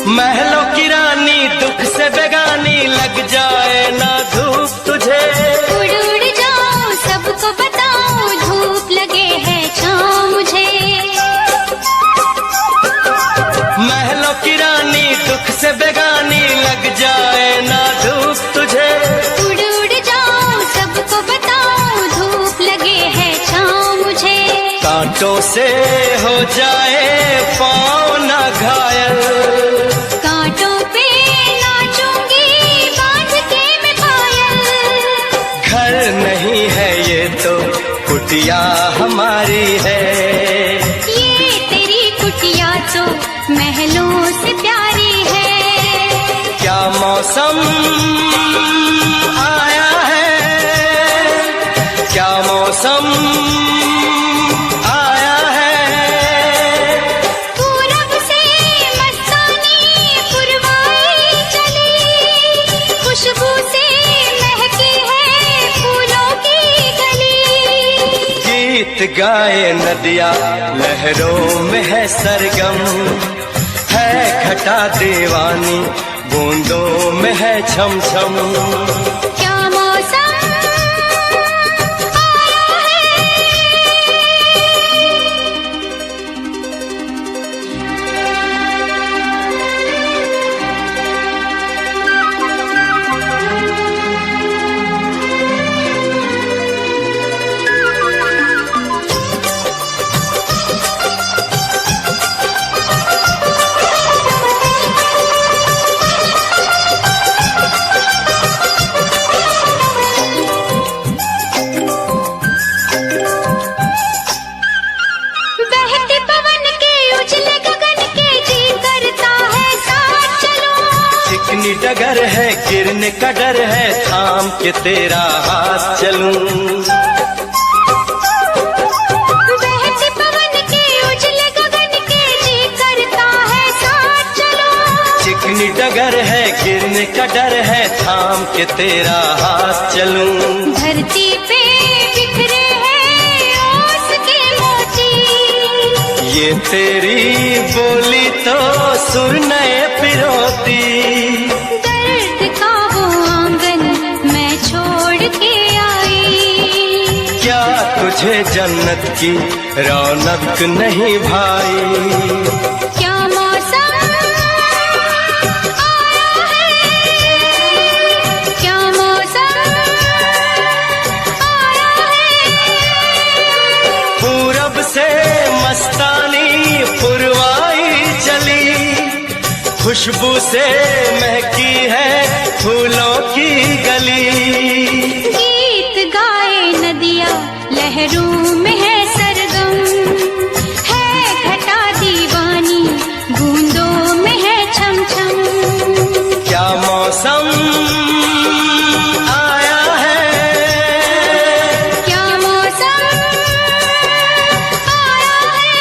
महलों की रानी दुख से बेगानी, लग जाए ना धूप तुझे। उड़ उड़ जाऊं सबको बताऊं, धूप लगे है छाँव मुझे। महलों की रानी दुख से बेगानी, लग जाए ना धूप तुझे। उड़ उड़ जाऊं सबको बताऊं, धूप लगे है छाँव मुझे। कांटों से हो जाए पाँव ना घायल, कांटों पे नाचूंगी बांध के मैं पायल। घर नहीं है ये तो कुटिया हमारी है। ये तेरी कुटिया तो महलों से प्यारी है। क्या मौसम आया है, क्या मौसम आया है। पूरब से मस्तानी पुरवाई चली, खुशबू से महकी है फूलों की गली। गीत गाए नदिया लहरों में है सरगम, है घटा दीवानी बूंदों में है छम छम। क्या मौसम आया बहते पवन के उजले गगन के, जी करता है साथ चलूं। चिकनी डगर है गिरने का डर है, थाम के तेरा हाथ चलूं। बहते पवन के उजले गगन के, जी करता है साथ चलूं। चिकनी डगर है गिरने का डर है, थाम के तेरा हाथ चलूं। धरती पे बिखरे हैं ओस के मोती, ये तेरी बोली तो सुर नए पिरोती। दर्द का वो आंगन मैं छोड़ के आई। क्या तुझे जन्नत की रौनक नहीं भाई। क्या मौसम आया है, क्या मौसम आया है। पूरब से मस्तानी पुरवाई चली, खुशबू से महकी है फूलों की गली। गीत गाए नदिया लहरों में है सरगम, है घटा दीवानी बूंदों में है छम छम। क्या मौसम आया है, क्या मौसम आया है।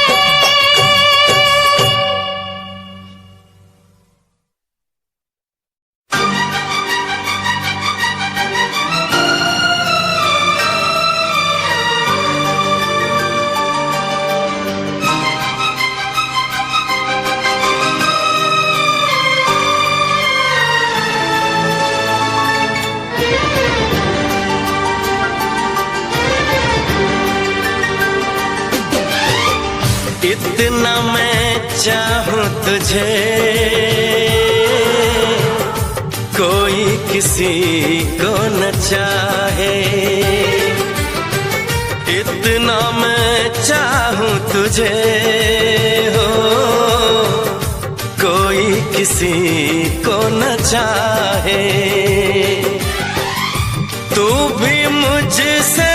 इतना मैं चाहूं तुझे, कोई किसी को न चाहे। इतना मैं चाहूं तुझे हो, कोई किसी को न चाहे। तू भी मुझसे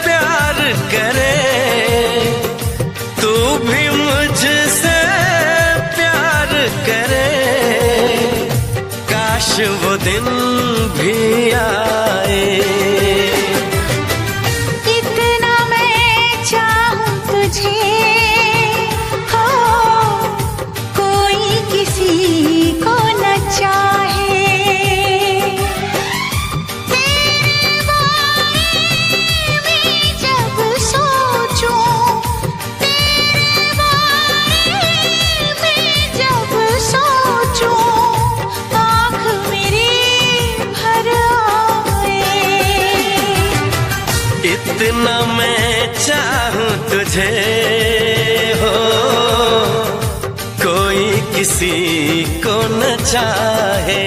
प्यार करे, तू भी मुझसे प्यार करे। काश वो दिन भी आए। इतना मैं चाहूं तुझे हो, कोई किसी को न चाहे। तेरे तुझे हो कोई किसी को न चाहे।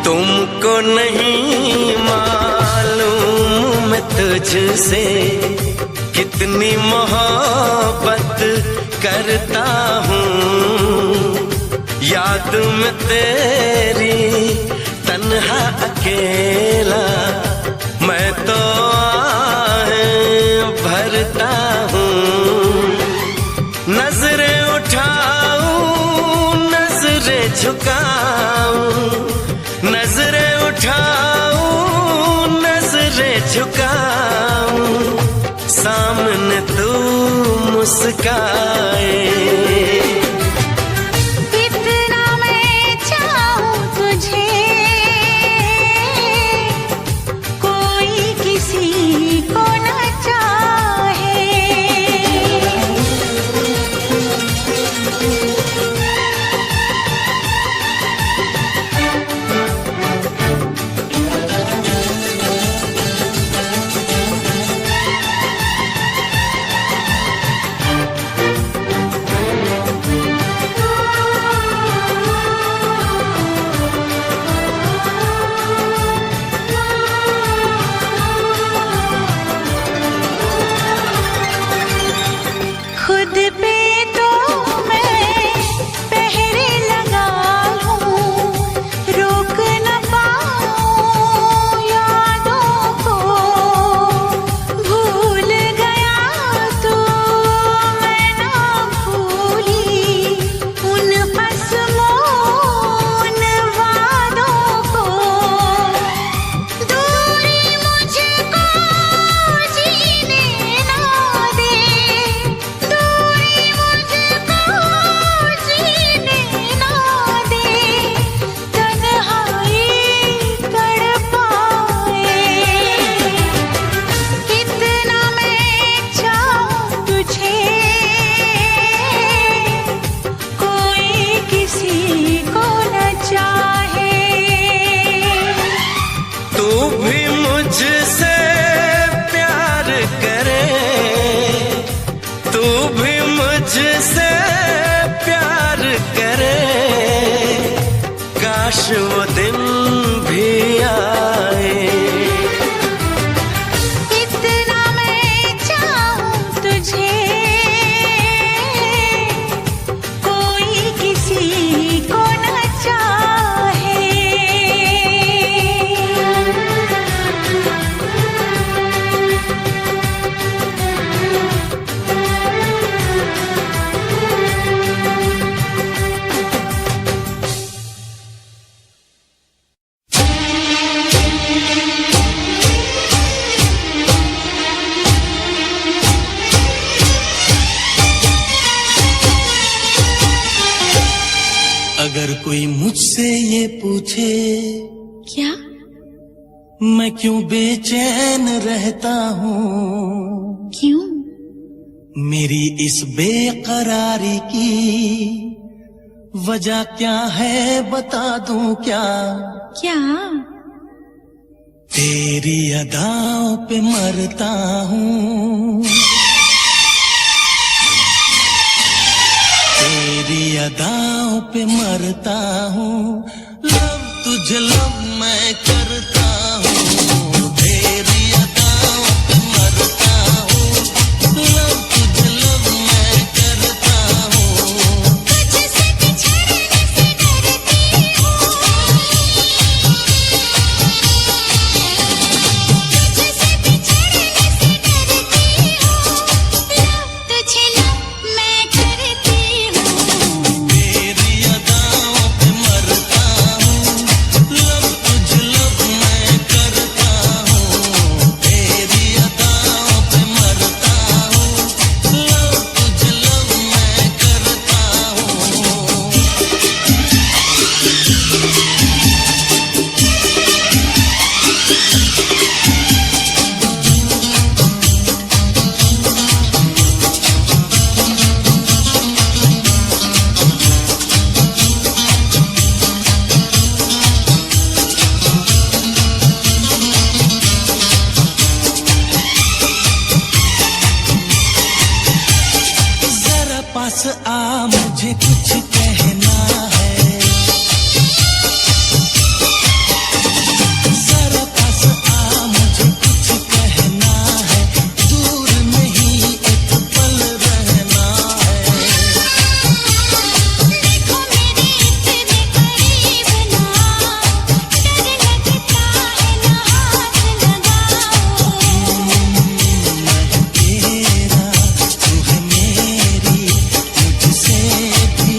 तुमको नहीं मालूम मैं तुझसे कितनी मोहब्बत करता हूँ। याद में तेरी तन्हा अकेला मैं तो आहें भरता हूँ। नजरें उठाऊं नजरें झुकाऊं, नजरें उठाऊं नजरें झुकाऊं, सामने तू मुस्काए। इतना मैं चाहूं तुझे कोई किसी को न चाहे। खुद पे तो मैं पहरे लगा लूं, रोक न पाऊं यादों को। भूल गया तो मैं ना भूली उन कसमों उन वादों को। दूरी मुझको जीने ना दे, दूरी मुझको जीने ना दे, तन्हाई तड़पाए। इतना मैं चाहूं तुझे कोई किसी को न चाहे। तू भी मुझसे प्यार करे, तू भी मुझसे प्यार करे, काश वो दिन भी आए। इतना मैं चाहूं तुझे कोई किसी को न चाहे। अगर कोई मुझसे ये पूछे क्या? मैं क्यों बेचैन रहता हूँ, क्यों? मेरी इस बेकरारी की वजह क्या है बता दूं क्या? क्या? तेरी अदाओं पे मरता हूँ, तेरी अदाओं पे मरता हूँ। लव तुझे लव मैं करता हूँ, तेरी अदाओं पे मरता हूँ। लव तुझे लव मैं करता हूँ। तुझसे बिछड़ने से डरती हूँ, तुझसे बिछड़ने से डरती हूँ। लव तुझे लव मैं करती हूँ। तेरी अदाओं पे मरता हूँ, लव तुझे लव मैं मुझे कुछ कहना है, जरा पास आ मुझे कुछ कहना है, दूर नहीं एक पल रहना है। देखो मेरे इतने करीब ना आओ, डर लगता है ना हाथ लगाओ। मैं तेरा तू है मेरी, मुझसे भी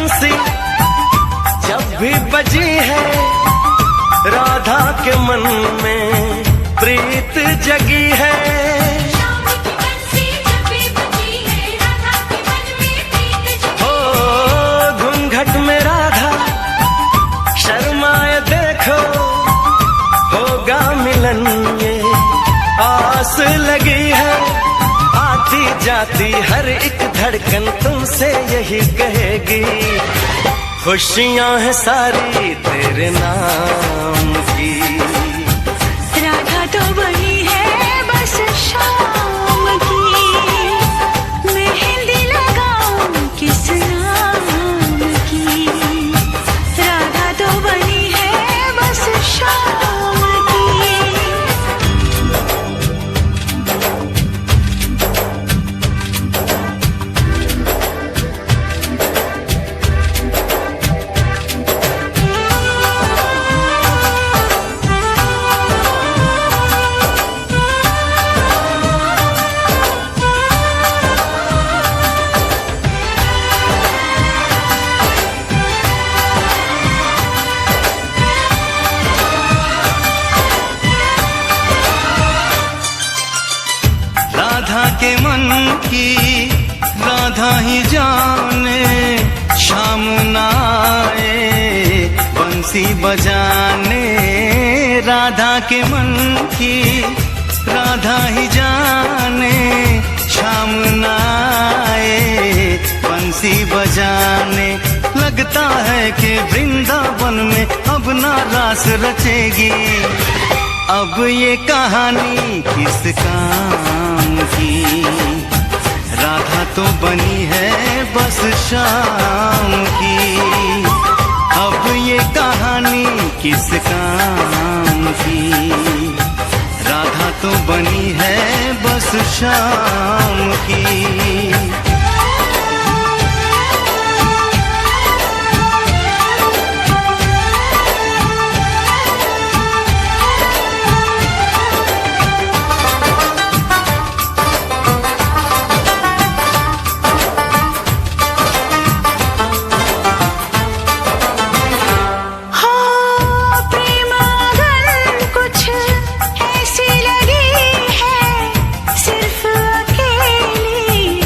बंसी जब भी बजी है, राधा के मन में प्रीत जगी है। शाम की बंसी जब भी बजी है, राधा के मन में प्रीत जगी। हो घूंघट में राधा शर्माए देखो, होगा मिलन ये आस लगी है। आती जाती हर एक धड़कन तुमसे यही कहेगी, खुशियां हैं सारी तेरे नाम की। राधा तो बनी है बस शाम की, मेहंदी लगाऊं किस नाम की। राधा तो बनी है बस शाम की। राधा के मन की राधा ही जाने, शाम ना आए बंसी बजाने। राधा के मन की राधा ही जाने, शाम ना आए बंसी बजाने। लगता है कि वृंदावन में अब ना रास रचेगी, अब ये कहानी किस काम की। राधा तो बनी है बस शाम की, अब ये कहानी किस काम की। राधा तो बनी है बस शाम की। ऐसी लगी है सिर्फ अकेली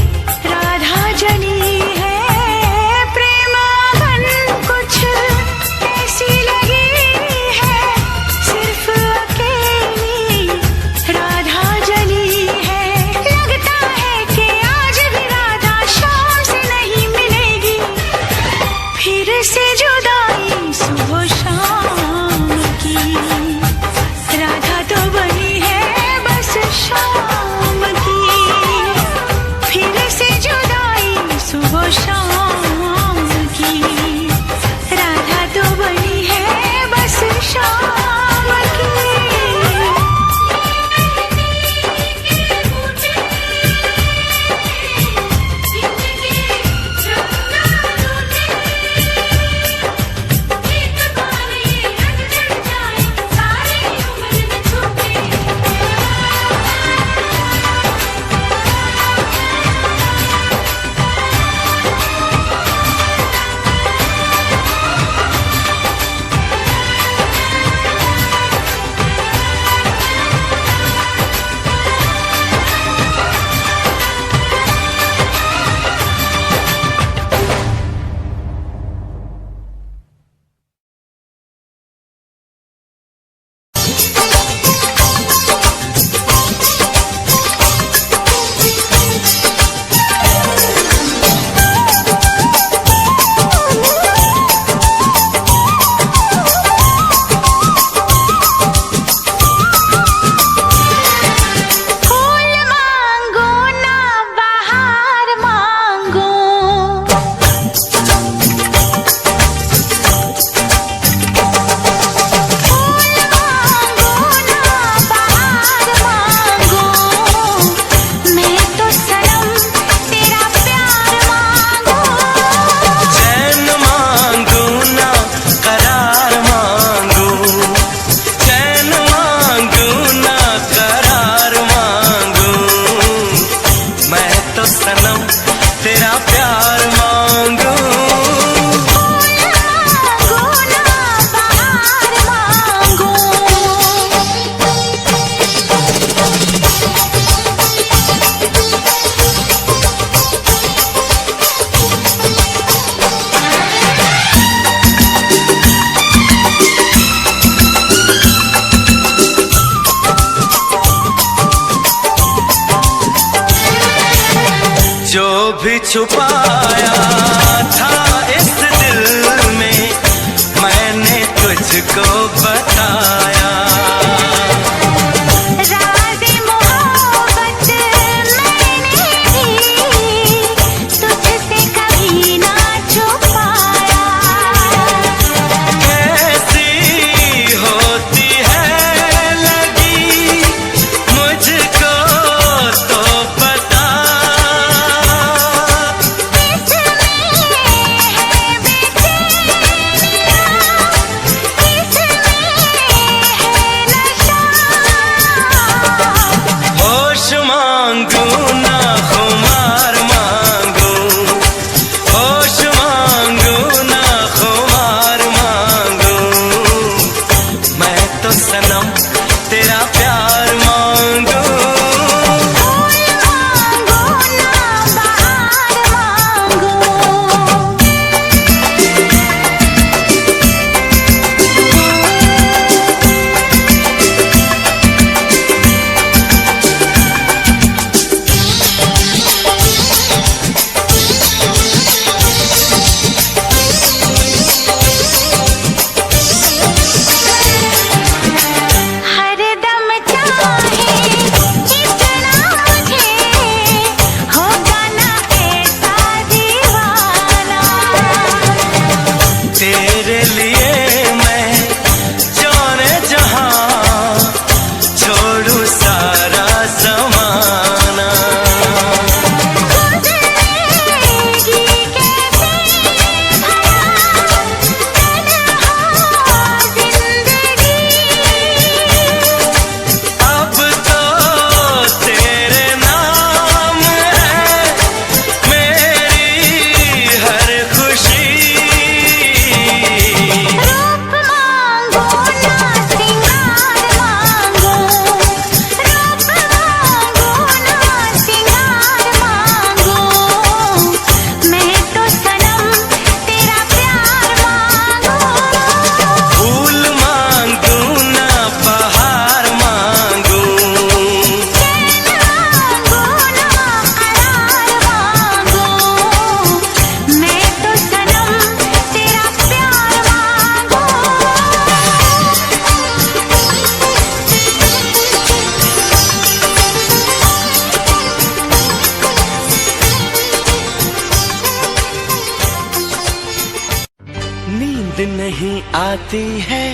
नींद नहीं आती है,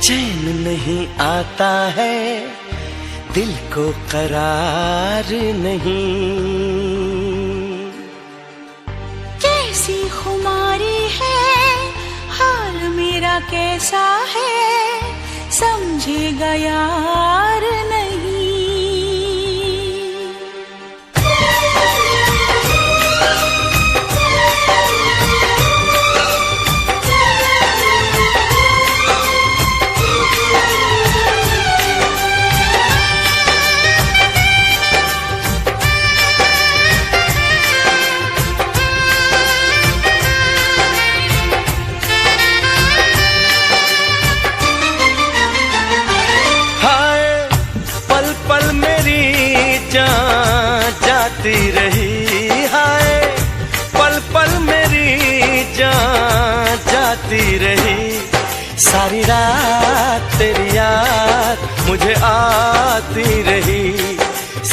चैन नहीं आता है, दिल को करार नहीं। कैसी खुमारी है, हाल मेरा कैसा है, समझेगा यार नहीं। जाती रही हाय, पल पल मेरी जान जाती रही। सारी रात तेरी याद मुझे आती रही,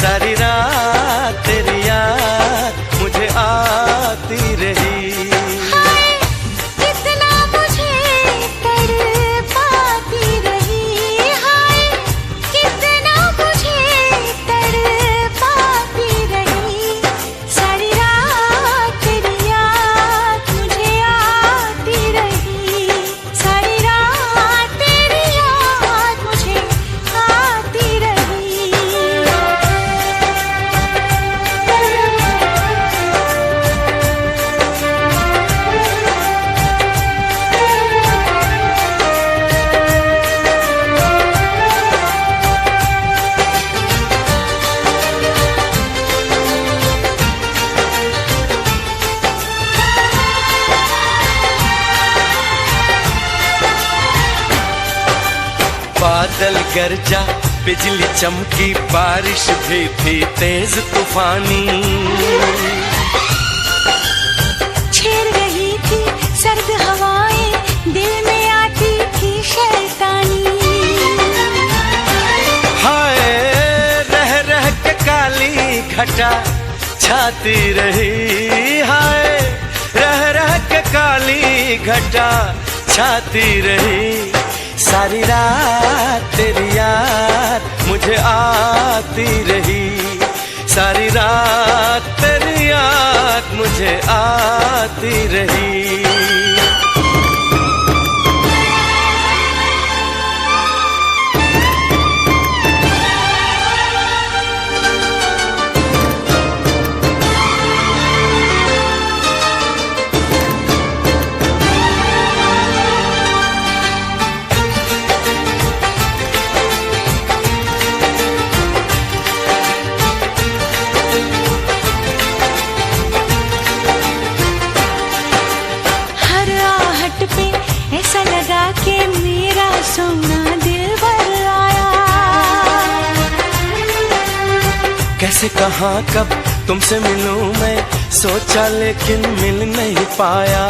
सारी रात तेरी याद मुझे आती रही। बादल गरजा, बिजली चमकी, बारिश भी थी तेज तूफानी। छेड़ रही थी सर्द हवाएं, दिल में आती थी शैतानी। हाय रह रह के काली घटा छाती रही, हाय रह रह के काली घटा छाती रही। सारी रात तेरी याद मुझे आती रही, सारी रात तेरी याद मुझे आती रही। ऐसा लगा कि मेरा सोना दिल भर आया। कैसे कहाँ कब तुमसे मिलूं मैं, सोचा लेकिन मिल नहीं पाया।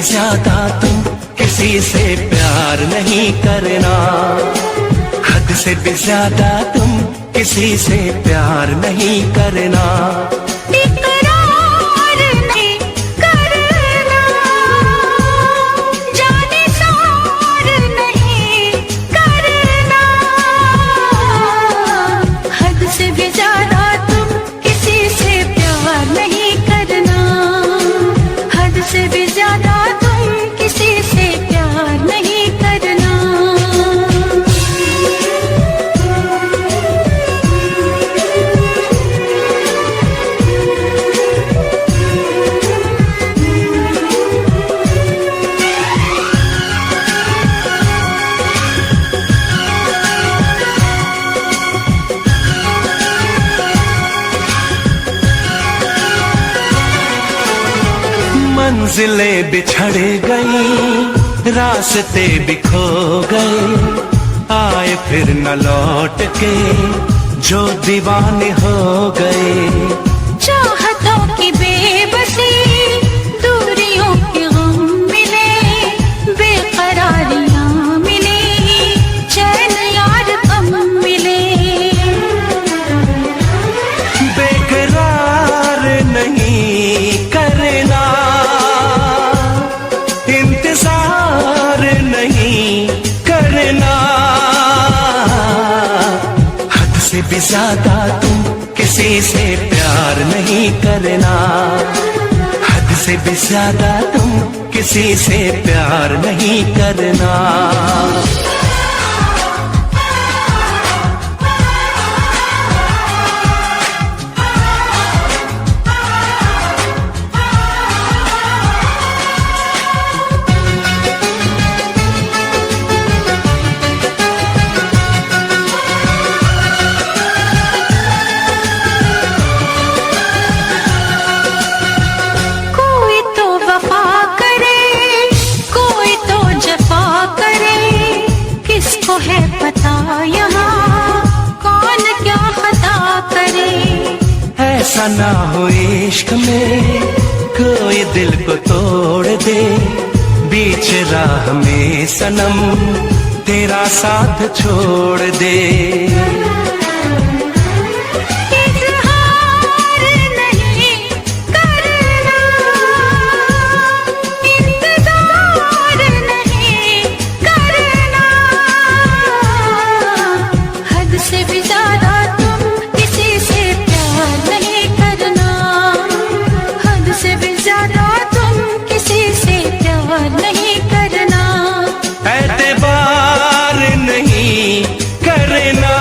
ज्यादा तुम किसी से प्यार नहीं करना, हद से भी ज्यादा तुम किसी से प्यार नहीं करना। इकरार नहीं करना, जाने सार नहीं करना, हद से भी ज्यादा तुम किसी से प्यार नहीं करना, हद से भी ज्यादा तुम किसी से प्यार नहीं करना। मंजिलें बिछड़ गई, रास्ते भी खो गए, आए फिर न लौट के जो दीवाने हो गए। चाहतों की बेबसी, दूरियों के गम मिले, बेकरारियां मिली, चैन यार कम मिले। बेकरार नहीं करना, इंतजार नहीं करना, हद से भी ज्यादा तुम किसी से प्यार नहीं करना, हद से भी ज्यादा तुम किसी से प्यार नहीं करना। कोई तो वफा करे, कोई तो जफा करे, किसको है पता यहाँ कौन क्या खता करे। ऐसा ना हो इश्क में कोई दिल को तोड़ दे, बीच राह में सनम तेरा साथ छोड़ दे। इजहार नहीं करना, इंतजार नहीं करना, हद से भी ज्यादा तुम किसी से प्यार नहीं करना, हद से भी ज्यादा तुम किसी से प्यार नहीं करना। एतबार नहीं करना,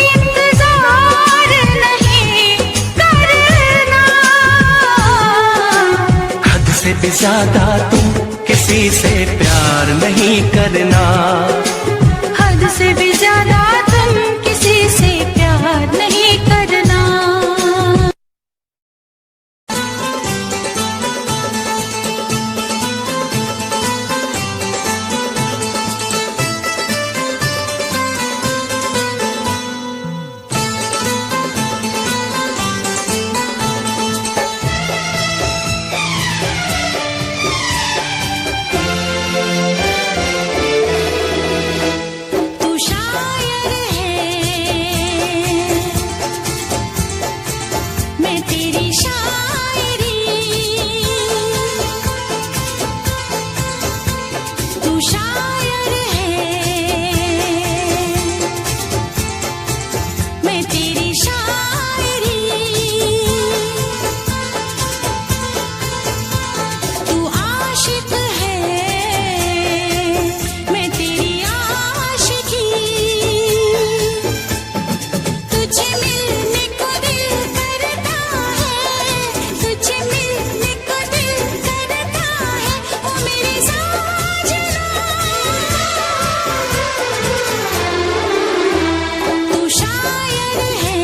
इंतजार नहीं करना, हद से भी ज्यादा तुम किसी से प्यार नहीं करना, हद से भी ज्यादा तुम किसी से प्यार नहीं करना। तू शायर शायर है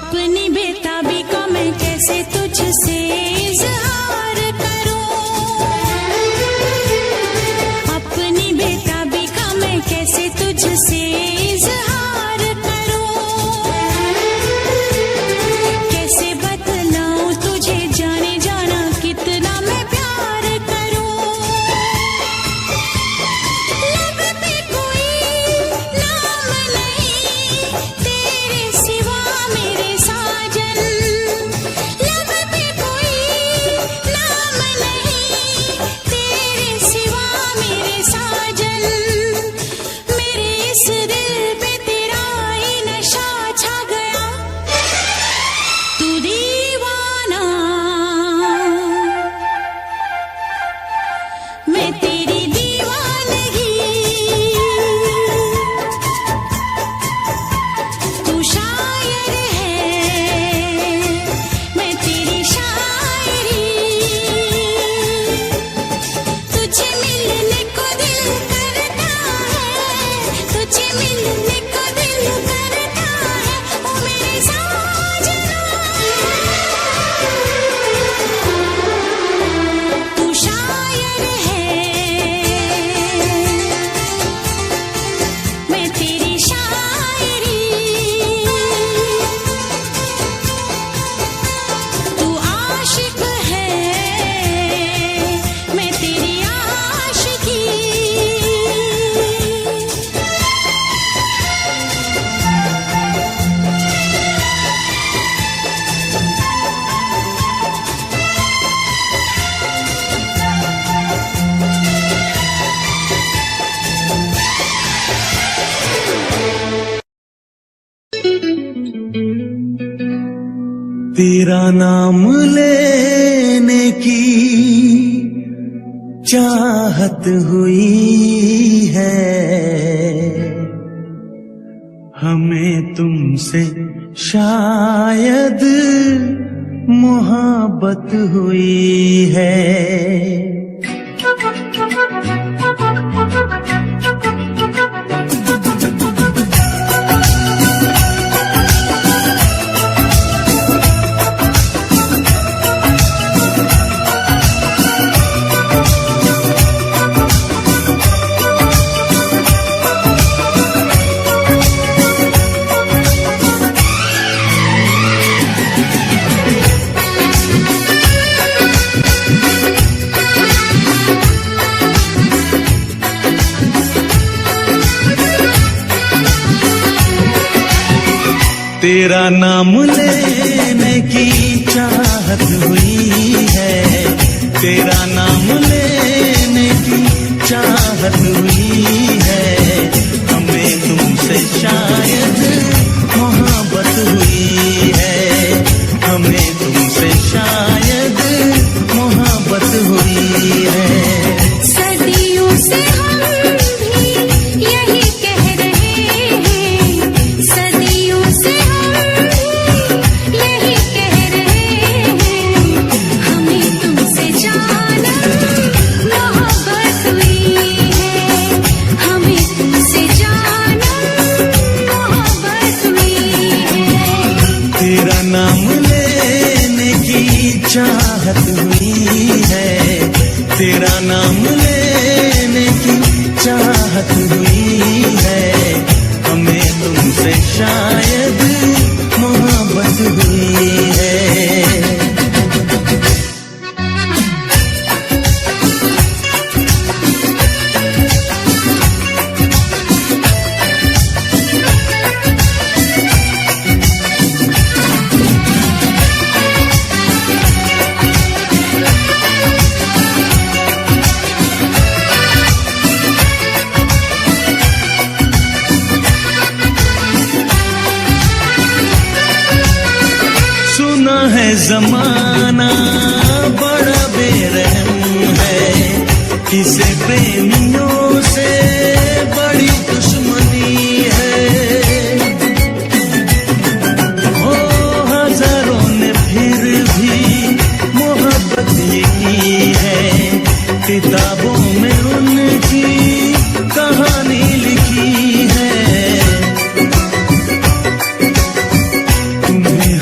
अपनी बेताबी का मैं कैसे तुझसे इजहार करूं, अपनी बेताबी का मैं कैसे तुझसे इजहार करूं, कैसे बतलाऊं तुझे जाने जाना कितना मैं प्यार करूं। लब पे कोई नाम नहीं तेरे सिवा मेरे साजन, लब पे कोई नाम नहीं तेरे सिवा मेरे साजन, मेरे इस दिल पे तेरा ही नशा छा गया, तू दीवाना मैं तेरी दीवानगी, तू शायर है मैं तेरी शायरी, तुझे मिलने को दिल करता है, तुझे मिलने को दिल करता है, ओ मेरे साजना, तू शायर है मैं तेरी शायरी, तू आशिक है मैं तेरी आशिकी। तेरा नाम लेने की चाहत हुई है, हमें तुमसे शायद मोहब्बत हुई है। तेरा नाम लेने की चाहत हुई है, तेरा नाम लेने की चाहत हुई है, हमें तुमसे शायद मोहब्बत हुई है, हमें तुमसे शायद मोहब्बत हुई है। सदियों से हम भी यही कह रहे हैं, सदियों से हम भी यही कह रहे हैं, हमें तुमसे जानम मोहब्बत हुई है, हमें तुमसे जानम मोहब्बत हुई है। तेरा नाम लेने की चाहत हुई है, तेरा नाम लेने की चाहत हुई है, हमें तुमसे शायद मोहब्बत हुई है। सुना है जमाना बड़ा बेरहम है, किसे प्रेमियों से बड़ी दुश्मनी है, हो हजारों ने फिर भी मोहब्बत ये की है, किताबों में उनकी कहानी लिखी है, तुम्हें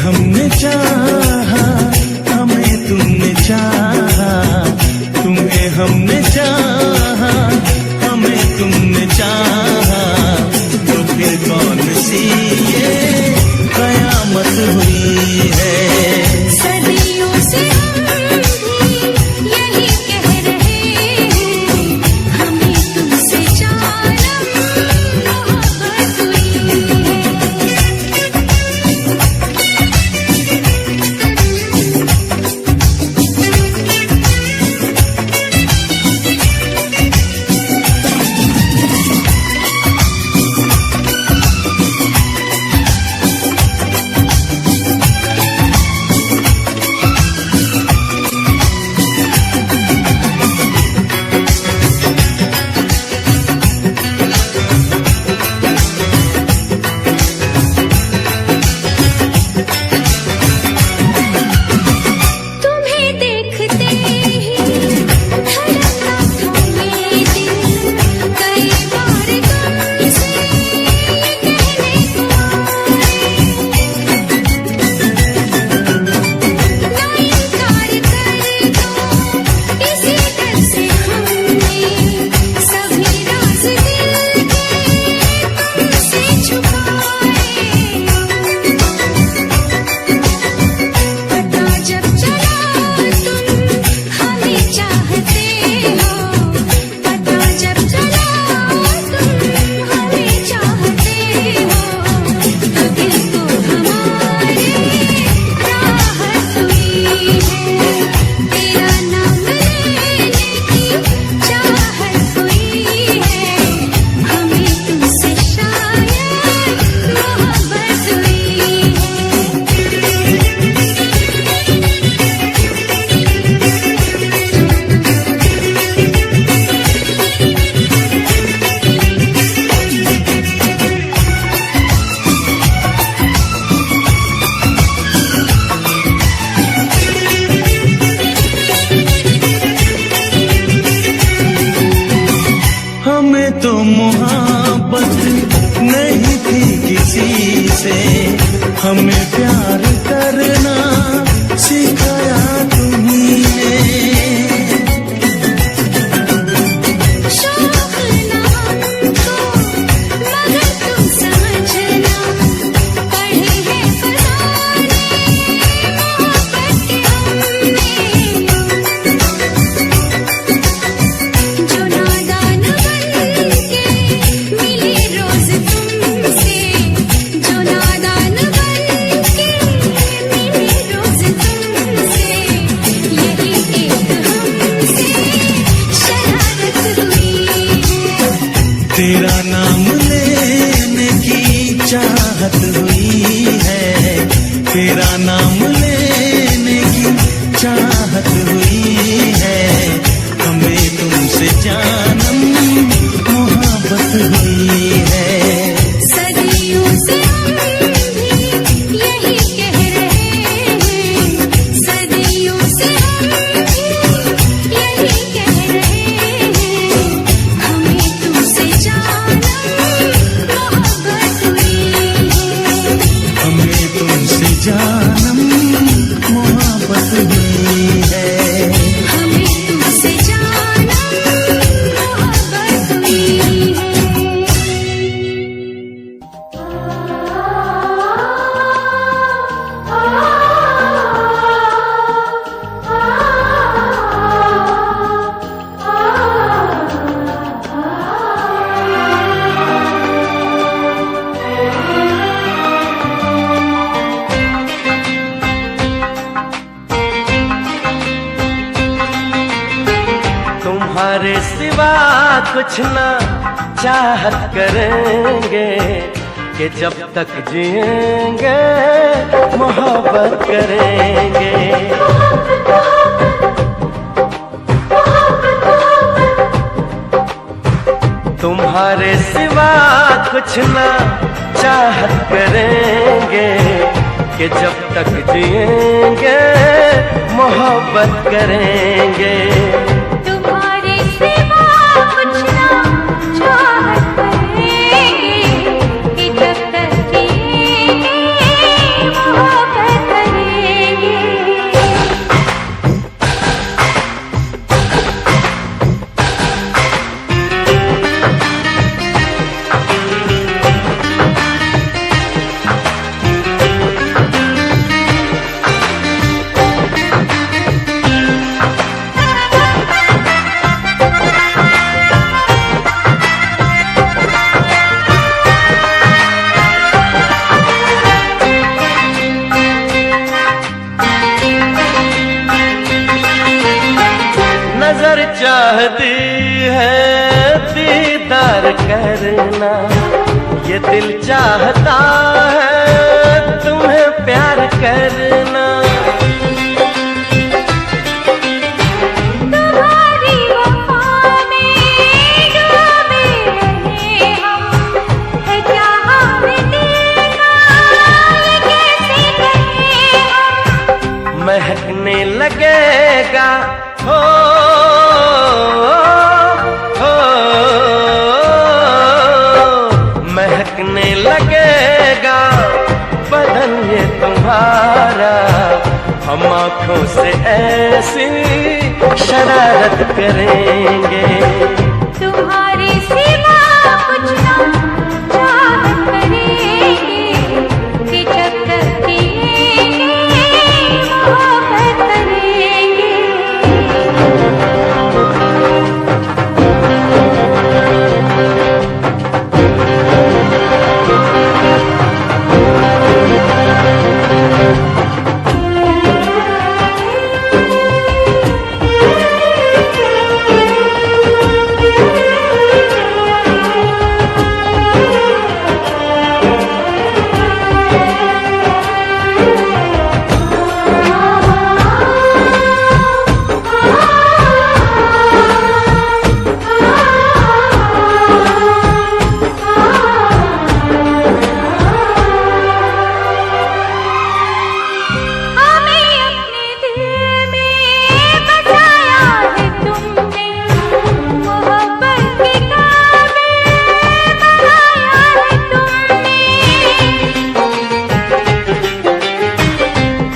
हमें प्यार करना सिखाया तुम्ही ने। शौक ना हमको मगर तुम समझना, पढ़े हैं फसाने मोहब्बत के हमने। जो नादान बनके मिले रोज तुमसे, जो नादान बनके मिले रोज तुमसे, यही एक हमसे शरारत हुई है। तेरा नाम लेने की चाहत हुई है, तेरा नाम लेने की चाहत हुई है। हमें तुमसे जानम मोहब्बत हुई है। सदियों से हम भी यही कह रहे हैं, सदियों से हम भी यही कह रहे हैं। हमें तुमसे जानम मोहब्बत हुई है। हमें तुमसे जानम मोहब्बत हुई है। हमें तुमसे जानम मोहब्बत हुई है। तुम्हारे सिवा कुछ ना चाहत करेंगे, कि जब तक जिएंगे मोहब्बत करेंगे। तुम्हारे सिवा कुछ ना चाहत करेंगे, कि जब तक जिएंगे मोहब्बत करेंगे। तुम्हारे सिवा कुछ ना चाहत करेंगे, कि जब तक जिएंगे मोहब्बत करेंगे। नजर चाहती है दीदार करना, ये दिल चाहता है तुम्हें प्यार करना। तुम्हारी वफा में डूबे रहे हम, है क्या हमें दिल का ये कैसे कहें हम। महकने लगेगा हो महकने लगेगा बदन ये तुम्हारा। हम आँखों से ऐसी शरारत करेंगे। तुम्हारे सिवा कुछ ना चाहत करेंगे, कि जब तक जिएंगे मोहब्बत करेंगे।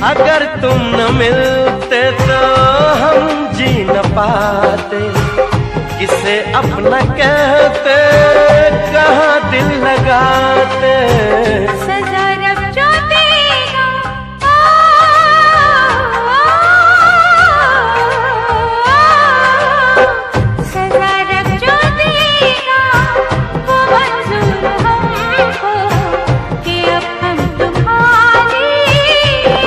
अगर तुम न मिलते तो हम जी न पाते, किसे अपना कहते कहाँ दिल लगाते। सजा रब जो देगा सजा रब जो देगा वो मंजूर हमको कि अब हम तुम्हारी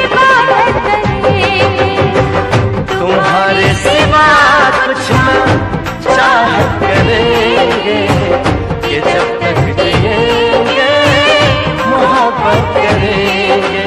इबादत करेंगे। तुम्हारे सिवा कुछ न चाहत करेंगे कि जब तक जिएंगे मोहब्बत करेंगे।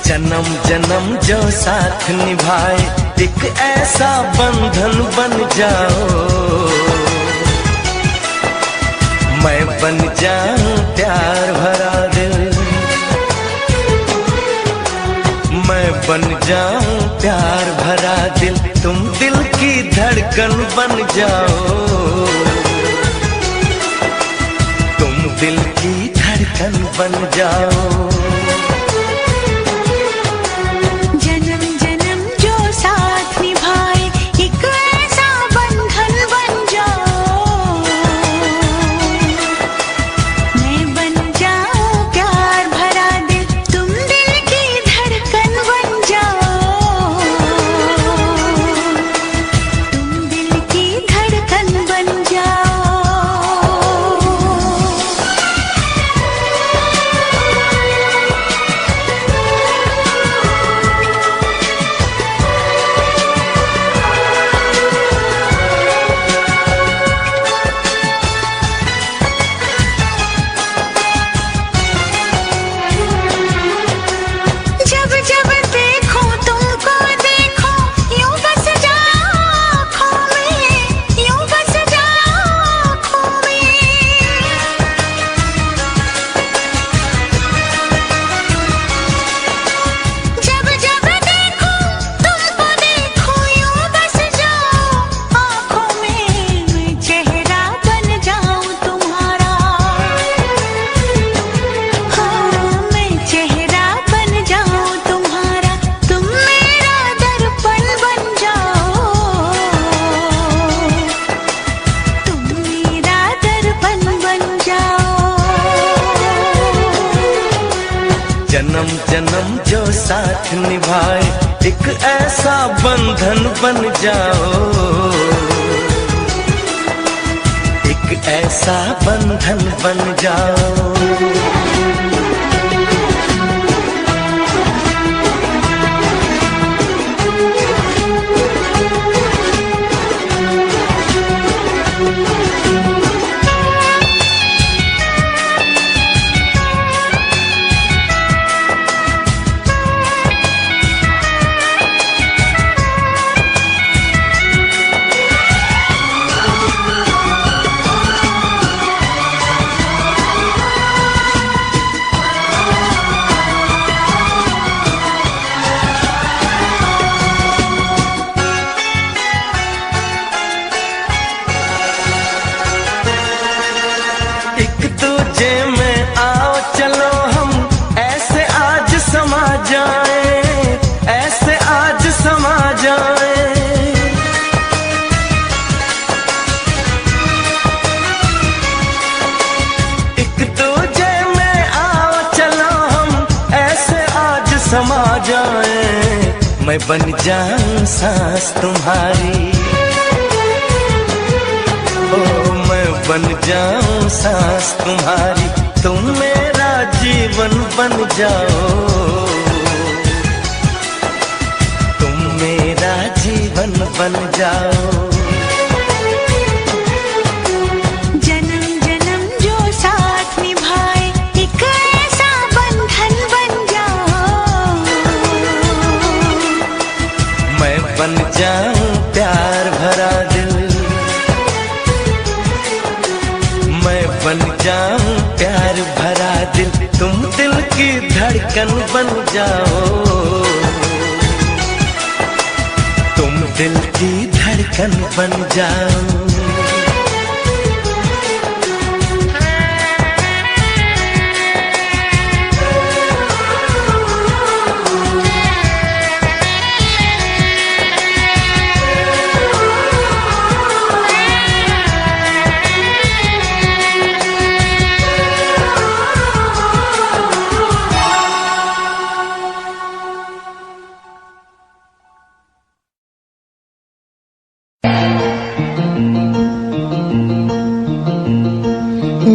जन्म जन्म जो साथ निभाए एक ऐसा बंधन बन जाओ। मैं बन जाऊं प्यार भरा दिल, मैं बन जाऊं प्यार भरा दिल, तुम दिल की धड़कन बन जाओ। तुम दिल की धड़कन बन जाओ। जन्म जन्म जो साथ निभाए एक ऐसा बंधन बन जाओ। मैं बन जाऊं प्यार भरा दिल, तुम दिल की धड़कन बन जाओ। तुम दिल की धड़कन बन जाओ। जब जब देखो तुमको देखो यूं बस जाओ आँखों में, यूं बस जाओ आँखों में। जब जब देखो तुमको देखो यूं बस जाओ आँखों में, मैं चेहरा बन जाऊं तुम्हारा। हाँ मैं चेहरा बन जाऊं तुम्हारा, तुम मेरा दर्पण बन जाओ। तुम मेरा दर्पण बन जाओ। जन्म जन्म जो साथ निभाए एक ऐसा बंधन बन जाओ। एक ऐसा बंधन बन जाओ। एक दूजे में आओ चलो हम ऐसे आज समा जाए, ऐसे आज समा जाए। एक दूजे में आओ चलो हम ऐसे आज समा जाए। मैं बन जाऊं सांस तुम्हारी, बन जाऊं सांस तुम्हारी, तुम मेरा जीवन बन जाओ, तुम मेरा जीवन बन जाओ। जन्म जन्म जो साथ निभाए एक ऐसा बंधन बन जाओ, मैं बन जाऊं प्यार भरा दिल, मैं बन जाऊं प्यार भरा दिल, तुम दिल की धड़कन बन जाओ, तुम दिल की धड़कन बन जाओ।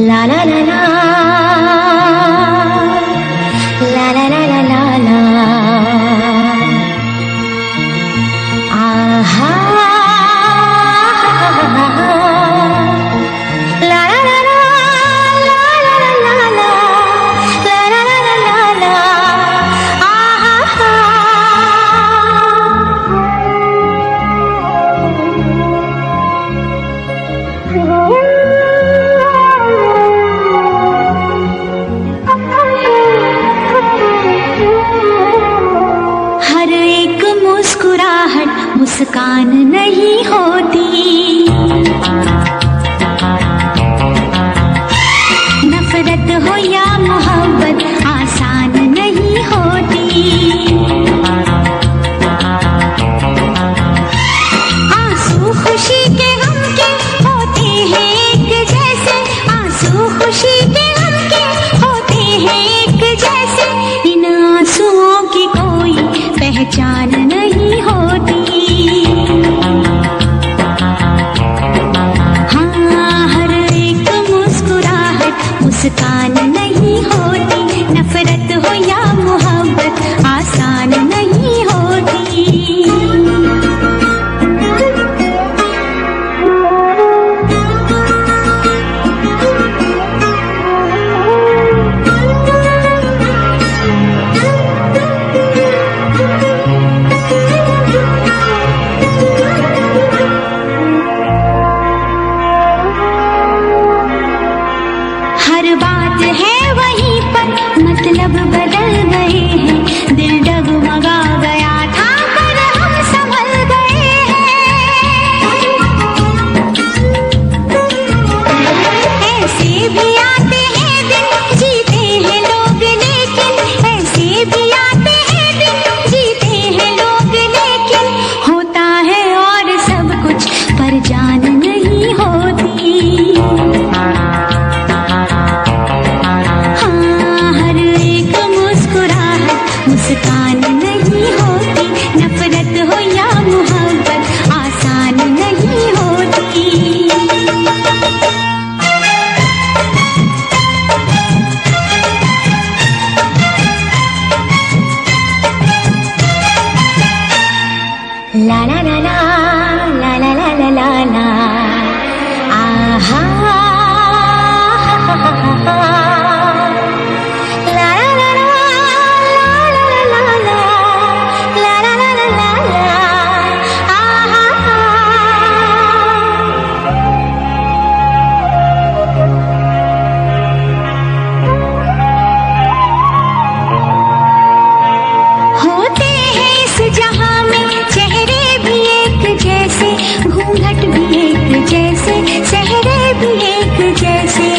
ला ला ला ला ला ला ला ला ला ला, आहा ला ला ला ला ला ला ला ला ला ला ला ला, आहा। हर एक मुस्कुराहट मुस्कान नहीं होती, नफरत हो या मोहब्बत आसान नहीं होती, आंसू खुशी के गम के होते हैं एक जैसे, आंसू खुशी के गम के होते हैं एक जैसे, इन आंसुओं की कोई पहचान नहीं होती, हाँ हर एक मुस्कुराहट मुस्कान नहीं होती, नफरत हो या मोहब्बत आसान नहीं होती। हर बात है वहीं पर, मतलब बदल गए हैं, दिल डगमगा गया था पर हम संभल गए हैं, ऐसे भी आते हैं दिन जीते हैं लोग लेकिन, ऐसे भी आते हैं दिन जीते हैं लोग लेकिन, होता है और सब कुछ पर जान नहीं होती, मुस्कान नहीं होती, नफरत हो या मोहब्बत आसान नहीं होती। ला ला ला ला ला ला ला ला ला ला, आहा घूंघट भी एक जैसे, चेहरे भी एक जैसे,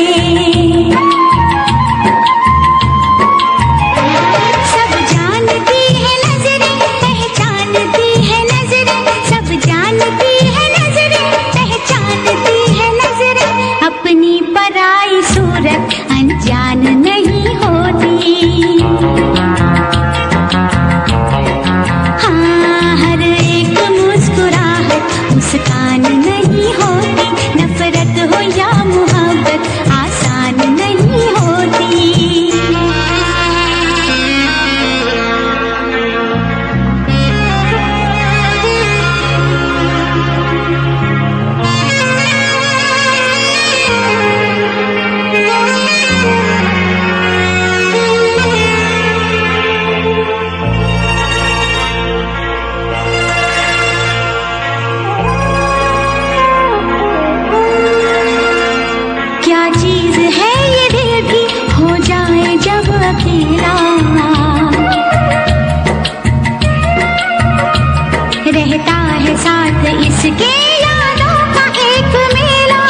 है साथ इसके यादों का एक मेला।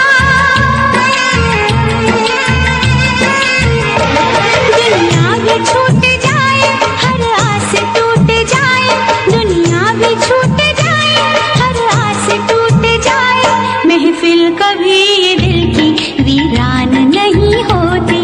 दुनिया भी छूट जाए, हर आस टूट जाए, दुनिया भी छूट जाए, हर आस टूट जाए, महफिल कभी ये दिल की वीरान नहीं होती।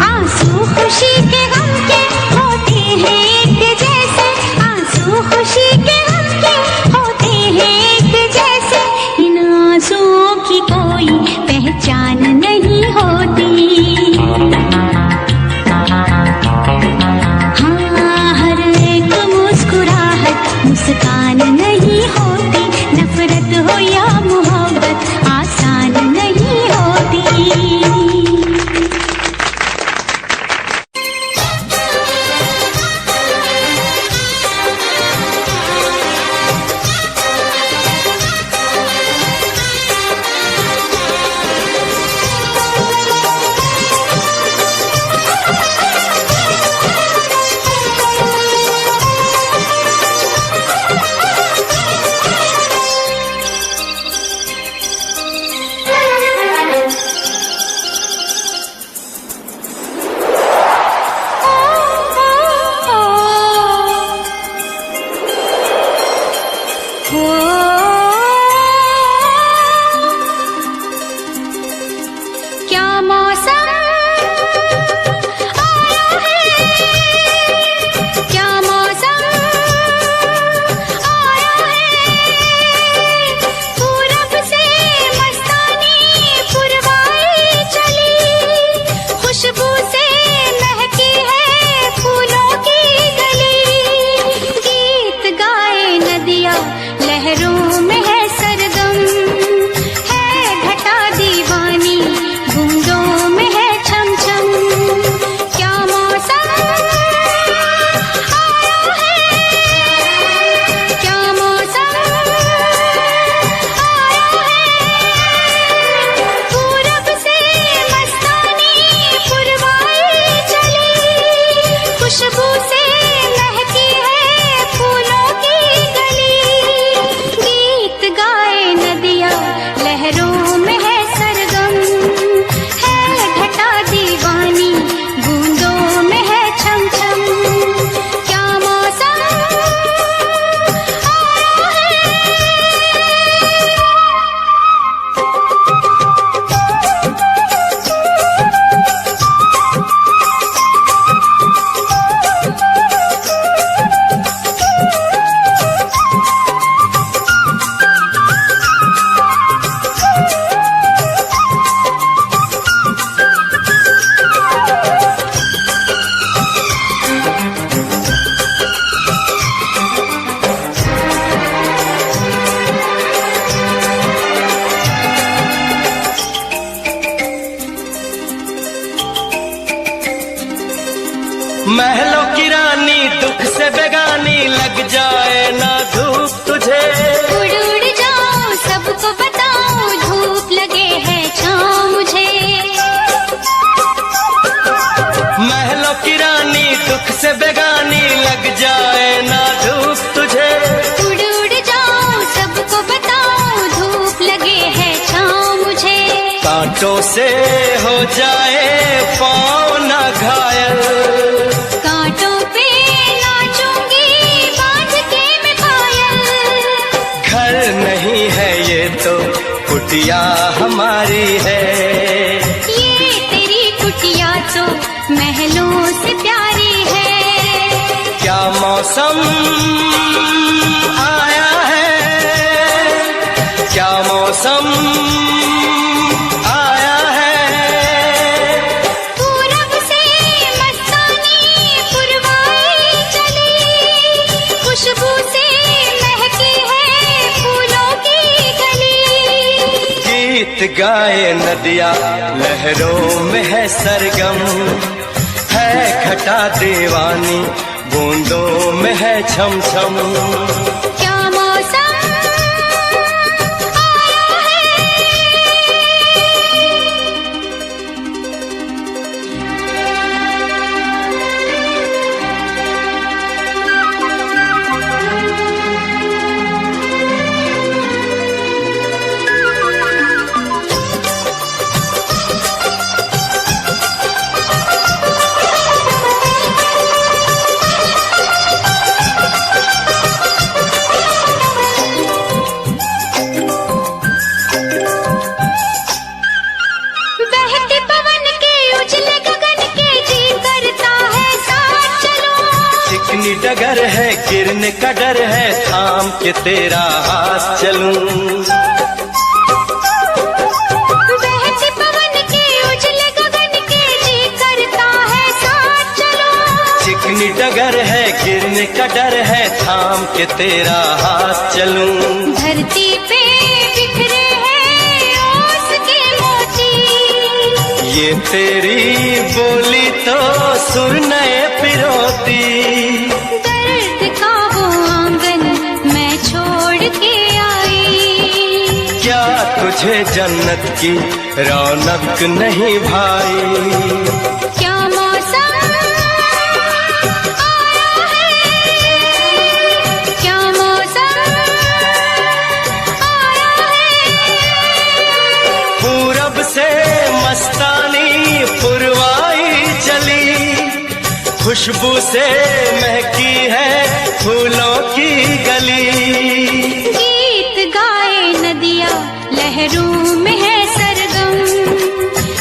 आंसू खुशी के गम के होते हैं एक जैसे, आंसू खुशी के गम के होते हैं एक जैसे, इन आंसुओं की कोई पहचान नहीं होती। हाँ, हर एक मुस्कुराहट मुस्कान नहीं होती, नफरत हो या मोहब्बत आसान नहीं होती। क्या मौसम आया है, क्या मौसम आया है, पूरब से मस्तानी पुरवाई चली, खुशबू से महकी है फूलों की गली, गीत गाए नदियाँ लहरों में है सरगम, है घटा दीवानी बूंदों में है छम छम। क्या मौसम आया है, क्या मौसम आया है, पूरब से मस्तानी पुरवाई चली, खुशबू से महकी है फूलों की गली, गीत गाए नदियाँ लहरों में है सरगम, है घटा दीवानी बूंदों में है छम छम। क्या मौसम आया है। महलों की रानी दुख से बेगानी, लग जाए ना धूप तुझे, उड़ उड़ जाऊं सबको बताऊं, धूप लगे है छाँव मुझे। महलों की रानी दुख से बेगानी, लग जाए ना धूप तुझे, उड़ उड़ जाऊं सबको बताऊं, धूप लगे है छाँव मुझे। कांटों से हो जाए पाँव ना घायल, कांटों पे नाचूंगी बांध के मैं पायल, घर नहीं है ये तो कुटिया हमारी है, ये तेरी कुटिया तो महलों से प्यारी है। क्या मौसम आया है, क्या मौसम आया है, पूरब से मस्तानी पुरवाई चली, खुशबू से महकी है फूलों की गली, गीत गाए नदियाँ लहरों में है सरगम, है घटा दीवानी बूंदों में है छम छम। क्या मौसम आया है। डगर है, गिरने का डर है, थाम के तेरा हाथ चलूं। बहते पवन के उजले गगन के जी करता है साथ चलो। चिकनी डगर है, गिरने का डर है, थाम के तेरा हाथ चलूं। धरती पे बिखरे हैं ओस के मोती, ये तेरी बोली तो सुर नए पिरोती। दर्द का वो आंगन मैं छोड़ के आई, क्या तुझे जन्नत की रौनक नहीं भाई? क्या मौसम आया है, क्या मौसम आया है। पूरब से मस्तानी पुरवाई चली, खुशबू से महकी है फूलों की गली। गीत गाए नदियाँ लहरों में है सरगम,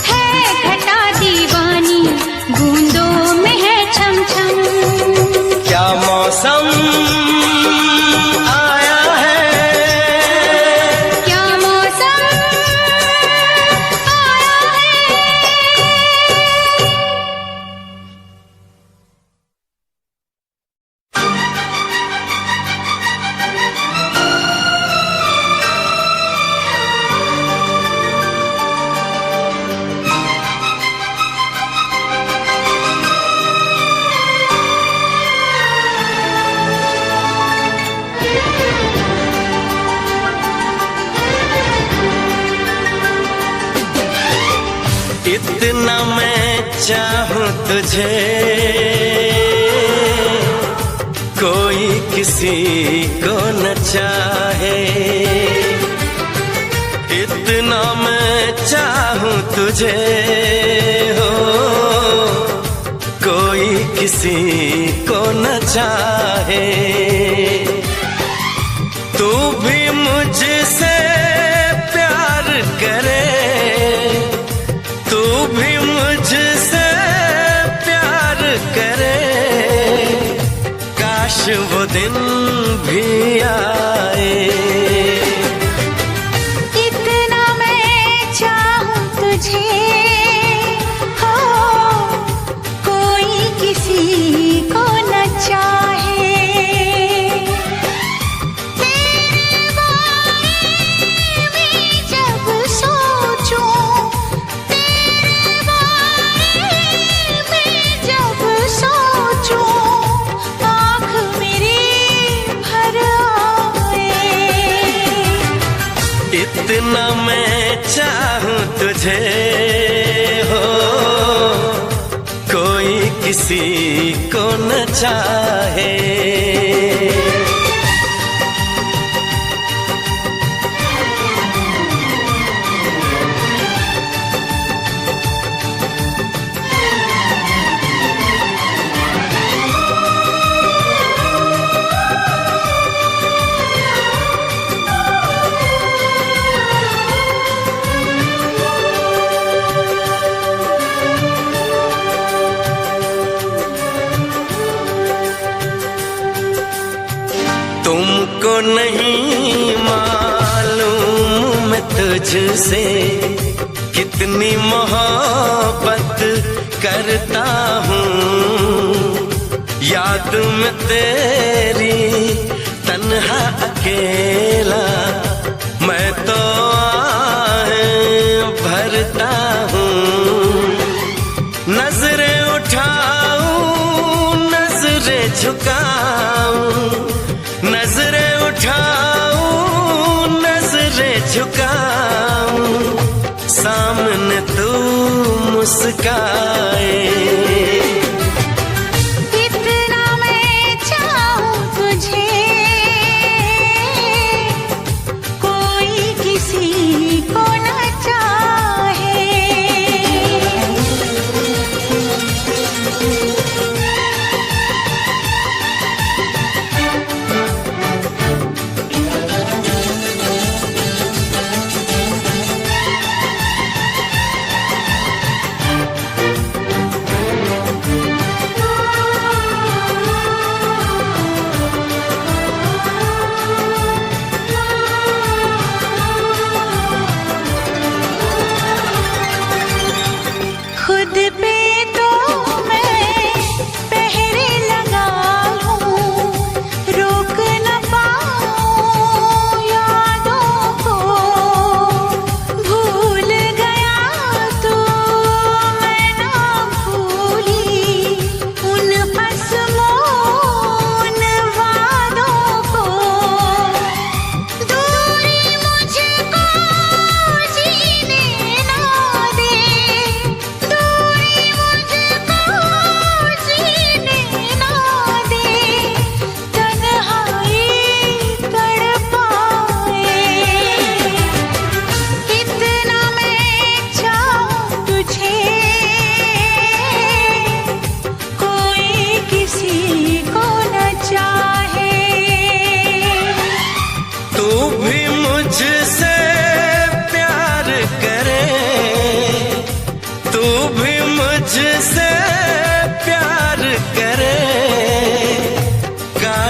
है घटा दीवानी बूंदों में है छम छम। क्या मौसम आया है, क्या मौसम आया है। इतना मैं चाहूं तुझे, कोई किसी को न चाहे। इतना मैं चाहूं तुझे हो, कोई किसी को न चाहे। तू भी मुझसे प्यार करे, तू भी मुझसे प्यार करे, काश वो दिन भी आए। इतना मैं चाहूं तुझे हो, कोई किसी को न चाहे। तेरे बारे में जब सोचूं, तेरे बारे में जब सोचूं, आँख मेरी भर आए। इतना मैं चाहूं तुझे हो, कोई किसी को न चाहे। तुमको नहीं मालूम मैं तुझसे कितनी मोहब्बत करता हूँ। याद में तेरी तन्हा अकेला मैं तो आहें भरता हूँ। नजरें उठाऊं नजरें झुकाऊं, नजरें उठाऊं नजरें झुकाऊं, सामने तू मुस्काए। इतना मैं चाहूं तुझे, कोई किसी को न चाहे।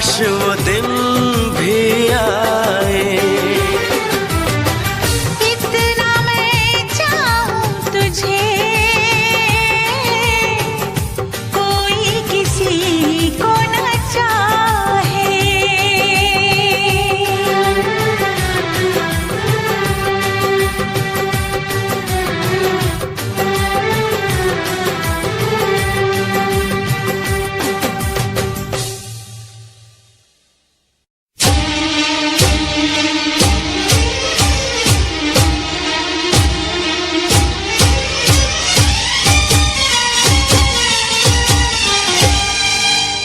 काश वो दिन भी आए। इतना मैं चाहूं तुझे, कोई किसी को न चाहे।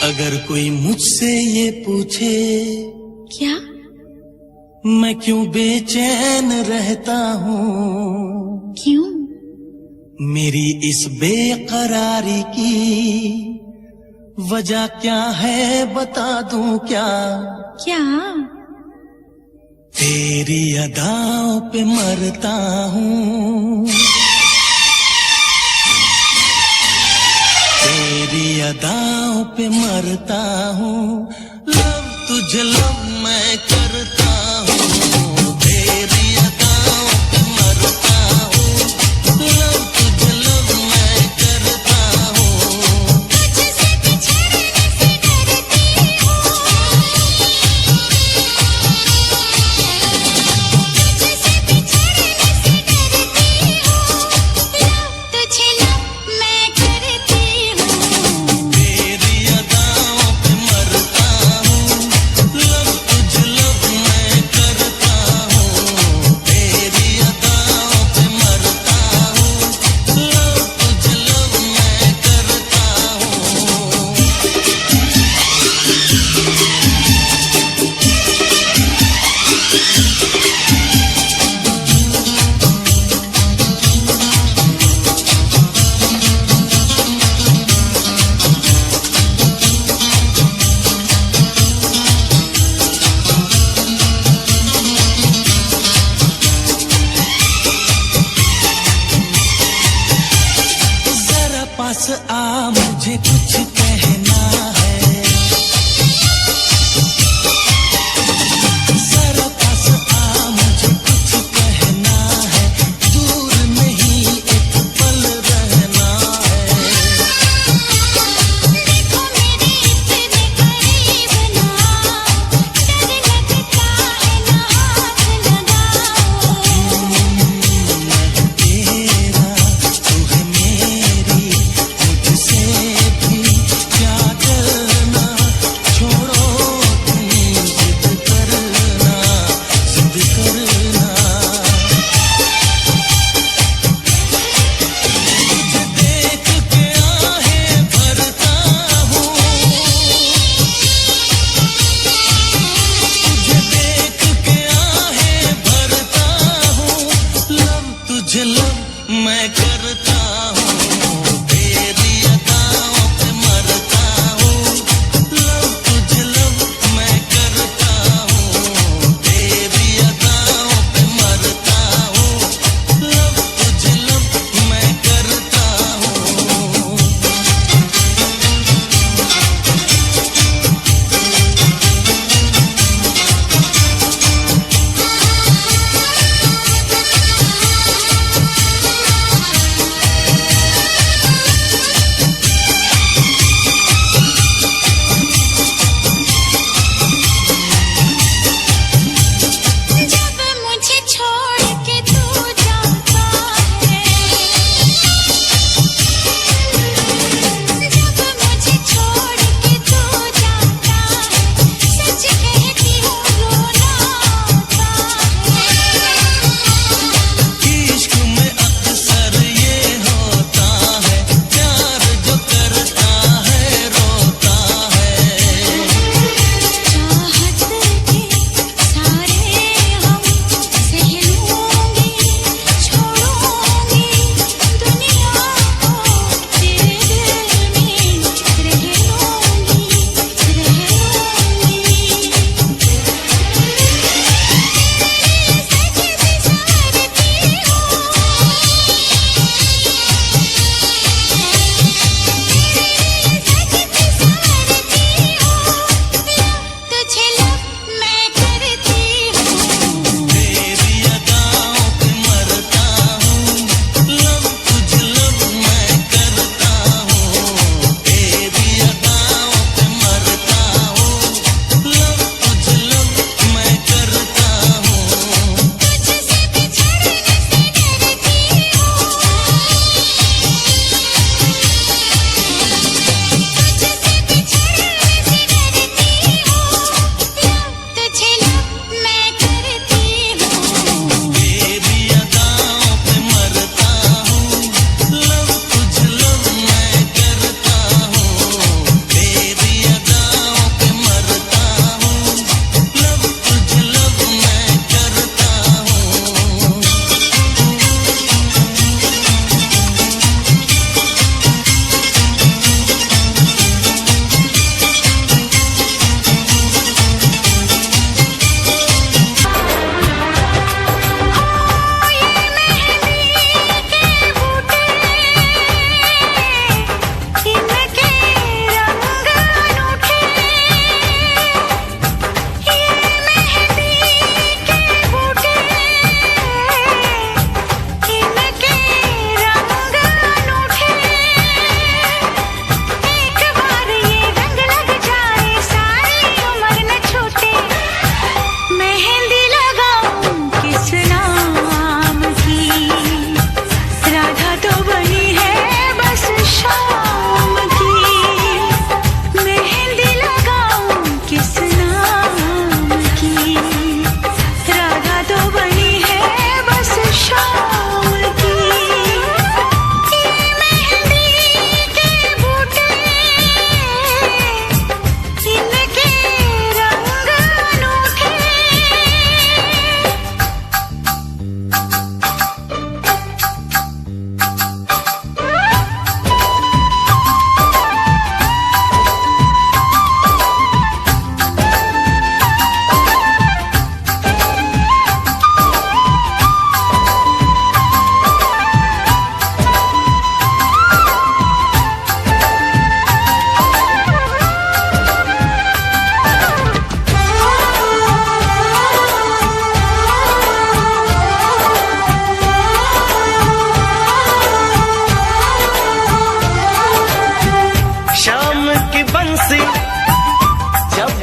अगर कोई मुझसे ये पूछे क्या? मैं क्यों बेचैन रहता हूँ, क्यों? मेरी इस बेकरारी की वजह क्या है बता दूं क्या? क्या? तेरी अदाओं पे मरता हूँ, तेरी अदाओं पे मरता हूँ। लव तुझे लव मैं करता हूँ, तेरी अदाओं पे मरता हूँ। लव तुझे लव मैं करता हूँ। तुझसे बिछड़ने से डरती हूँ, तुझसे बिछड़ने से डरती हूँ। लव तुझे लव मैं करती हूँ, तेरी अदाओं पे मरता हूँ। लव तुझे लव मैं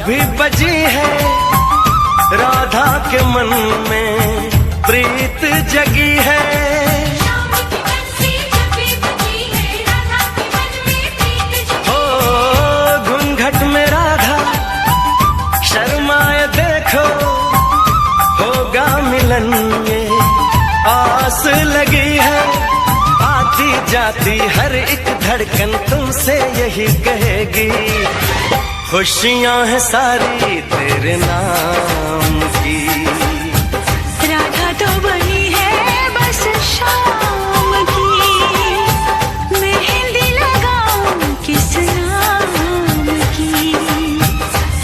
भी बजी है राधा के मन में प्रीत जगी है। शाम की बंसी जब भी बजी है, राधा के मन में प्रीत जगी। हो घूंघट में राधा शर्माए देखो, होगा मिलन ये आस लगी है। आती जाती हर एक धड़कन तुमसे यही कहेगी, खुशियां हैं सारी तेरे नाम की। राधा तो बनी है बस शाम की, मेहंदी लगाऊं किस नाम की।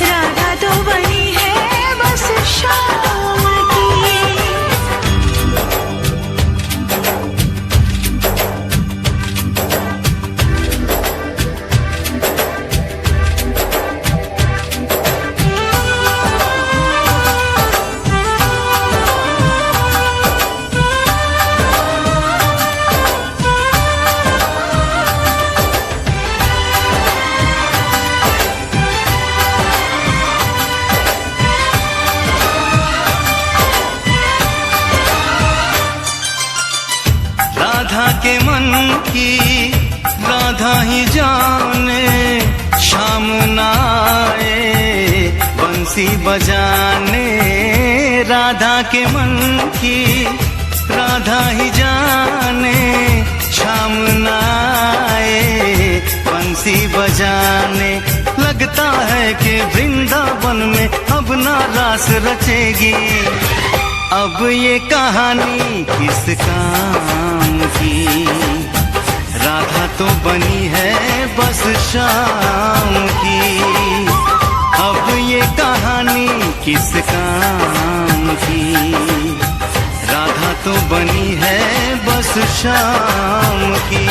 राधा तो बनी है बस शाम की। राधा के मन की राधा ही जाने, शाम न आए बंसी बजाने। राधा के मन की राधा ही जाने, शाम न आए बंसी बजाने। लगता है कि वृंदावन में अब ना रास रचेगी, अब ये कहानी किस काम की। राधा तो बनी है बस शाम की, अब ये कहानी किस काम की। राधा तो बनी है बस शाम की।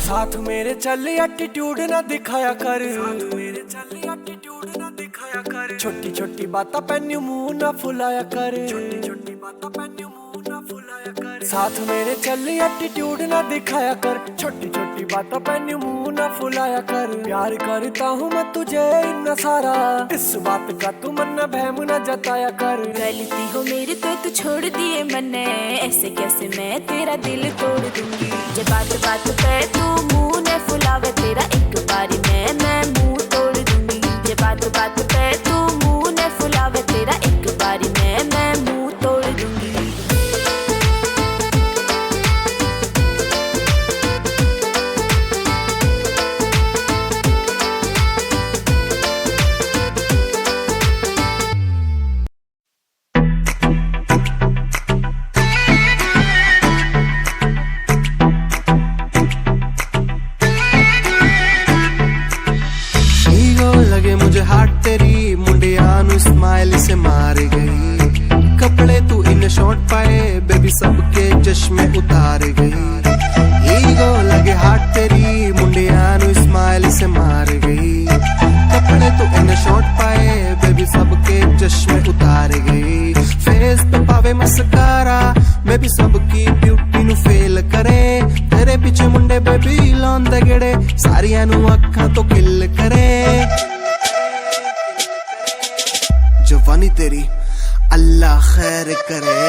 साथ मेरे चल एटीट्यूड ना दिखाया कर, मेरे चल एटीट्यूड ना दिखाया कर। छोटी छोटी बातें पे न्यू मुंह ना फुलाया कर, छोटी छोटी बातें पे न्यू मुंह ना फुलाया कर। साथ मेरे चल एटीट्यूड ना दिखाया कर, छोटी छोटी बातें पे न्यू मुंह ना फुलाया कर। प्यार करता हूँ मैं तुझे इतना सारा, इस बात का तू मन न बहम न जताया कर। गलती हो मेरी तो तू छोड़ दिए मन्ने, ऐसे कैसे मैं तेरा दिल तोड़ दूंगी। जब बात बात पे तू मुंह न फुलावे, तेरा एक बारी मैं मुंह तोड़ दूंगी। जब बात बात पे तू मुंह न फुलावे, तेरा एक बारी मैं मुंह तोड़ दूंगी। ईगो लगे मुझे हार्ट तेरी मुंडिया नु स्माइल से मार गई। कपड़े तू इन शॉर्ट पाए बेबी सबके चश्मे उतार गई। ईगो लगे हार्ट तेरी मुंडिया नु स्माइल से मार गई। कपड़े तू इन शॉर्ट पाए बेबी सबके चश्मे उतार गई। फेस पे पावे मस्कारा मैं भी सबकी ब्यूटी नु फेल करे। तेरे पीछे मुंडे बेबी लौंदे गेड़े, सारियां नु अखां तो किल करे। जवानी तेरी अल्लाह खैर करे।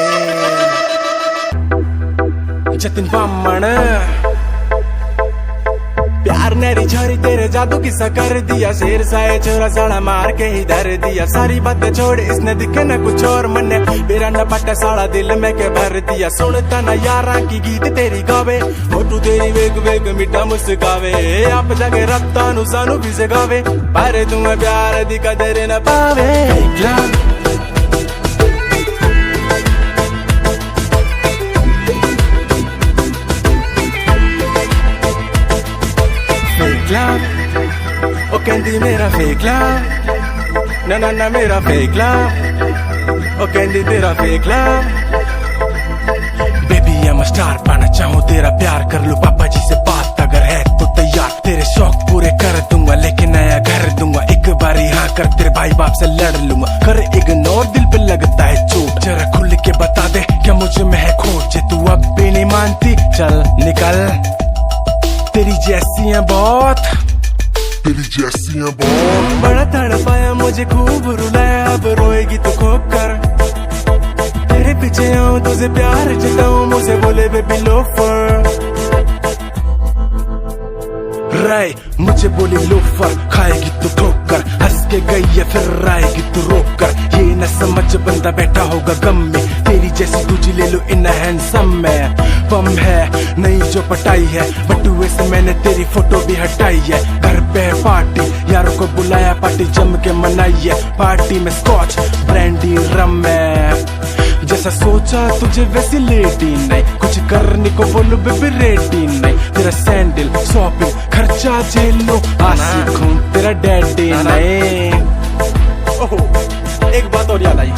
जतिन बामण प्यार नेरी छोरी तेरे जादू किसा कर दिया। शेर साए छोरा साड़ा मार के ही धर दिया। सारी बातें छोड़ इसने दिखे न कुछ और मन्ने, मेरा न पट्टा साड़ा दिल में के भर दिया। सुनता न यारा की गीत तेरी गावे, फोटू तेरी वेग वेग मिठा मुस्कावे। आप जाके रत्ता नु सानू भी सगावे, पर तुम्हें प्यार दी कदर न पावे। ओ कहंदी मेरा फेक लव, ना ना ना मेरा फेक लव। ओ कहंदी तेरा फेक लव। बेबी मैं स्टार पाना चाहूँ, तेरा प्यार कर लूँ। पापा जी से बात अगर है तो तैयार, तेरे शौक पूरे कर दूंगा। लेकिन नया घर दूंगा, एक बारी हाँ कर तेरे भाई बाप से लड़ लूंगा। कर इग्नोर दिल पे लगता है चोट, जरा खुल के बता दे क्या मुझे में है खोट। तू अब भी नहीं मानती चल निकल, तेरी जैसी है बहुत, तेरी जैसी है बहुत। बड़ा तड़पाया मुझे खूब रुलाया, अब रोएगी तो खूब कर। तेरे पीछे आऊं तुझे प्यार जताऊं, मुझे बोले बेबी लोफर। राय मुझे बोली लोफर, खाएगी तो ठोकर। हंस के गई है फिर आएगी तो रोक कर। ये न समझ बंदा बैठा होगा गम में, तेरी जैसी दूजी ले लो इन हैंडसम में। बम है नहीं जो पटाई है, बटुए से मैंने तेरी फोटो भी हटाई है। घर पे है पार्टी, यारों को बुलाया, पार्टी जम के मनाई है। पार्टी में स्कॉच ब्रांडी रम है, जैसा सोचा तुझे वैसी लेडी नहीं। कुछ करने को बोलो बेबी रेडी नहीं। तेरा सैंडल शॉपिंग खर्चा झेल लो, आशिक हूँ तेरा डैडी नहीं। ओह एक बात और याद आई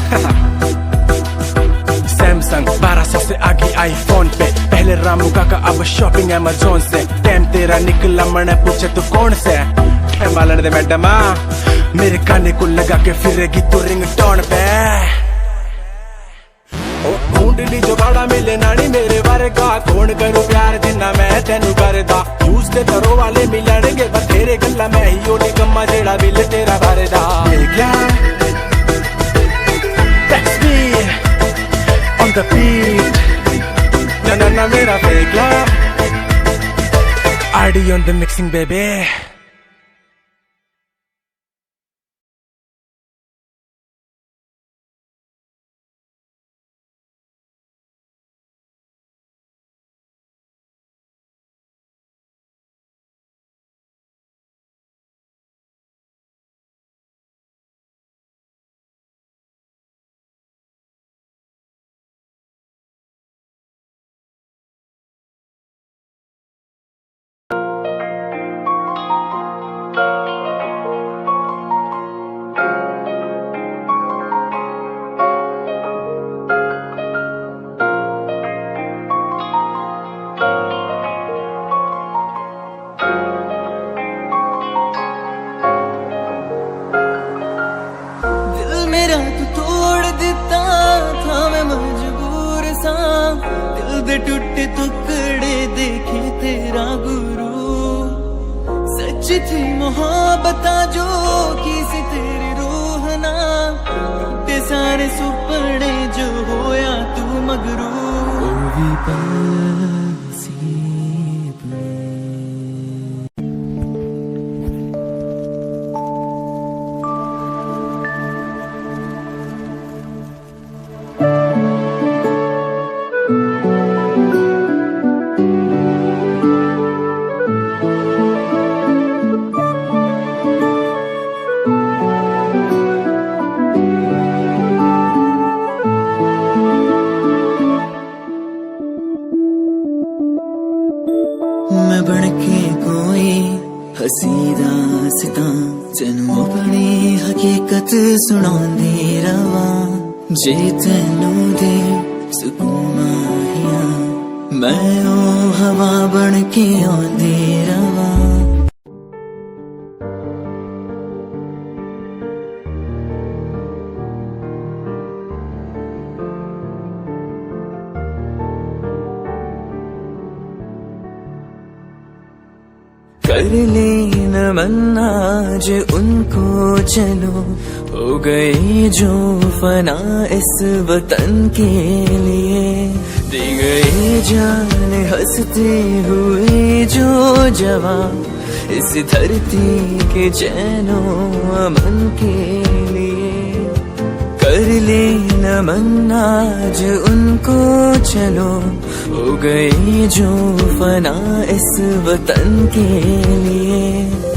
सैमसंग 1200 से आगे आईफोन पे, पहले रामू काका अब शॉपिंग अमेज़न से। टाइम तेरा निकला मैंने पूछे तू कौन से, मालन दे मैडम मेरे काने को लगा के फिरेगी तू रिंग टोन पे। ढूंढली जो बाड़ा मिले नानी मेरे बारे का, कौन करूं प्यार जिन्ना मैं तेनू करदा। यूज दे करो वाले मिलणगे बथेरे, गल्ला मैं ही ओ निकम्मा जेड़ा बिल तेरा भरदा। देख ला on the beat, na na na mera fake love, RD on the mixing baby. के टुकड़े देखे तेरा गुरु, सच थी मोहब्बत जो की सी तेरी रूह ना, टूटे सारे सुपने जो होया तू मगरू। ओ भी मैं बनके कोई हसी दास्तां तेनू अपनी हकीकत सुनांदी रवा, जे तेनू दे सुकून माहिया मैं ओ हवा बनके आंदी रवा। कर लेना मन्ना जो उनको चलो, हो गए जो फना इस वतन के लिए, दे गए जान हंसते हुए जो जवान इस धरती के चैनो अमन के लिए। कर लेना मन्ना जो उनको चलो, हो गए जो फना इस वतन के लिए।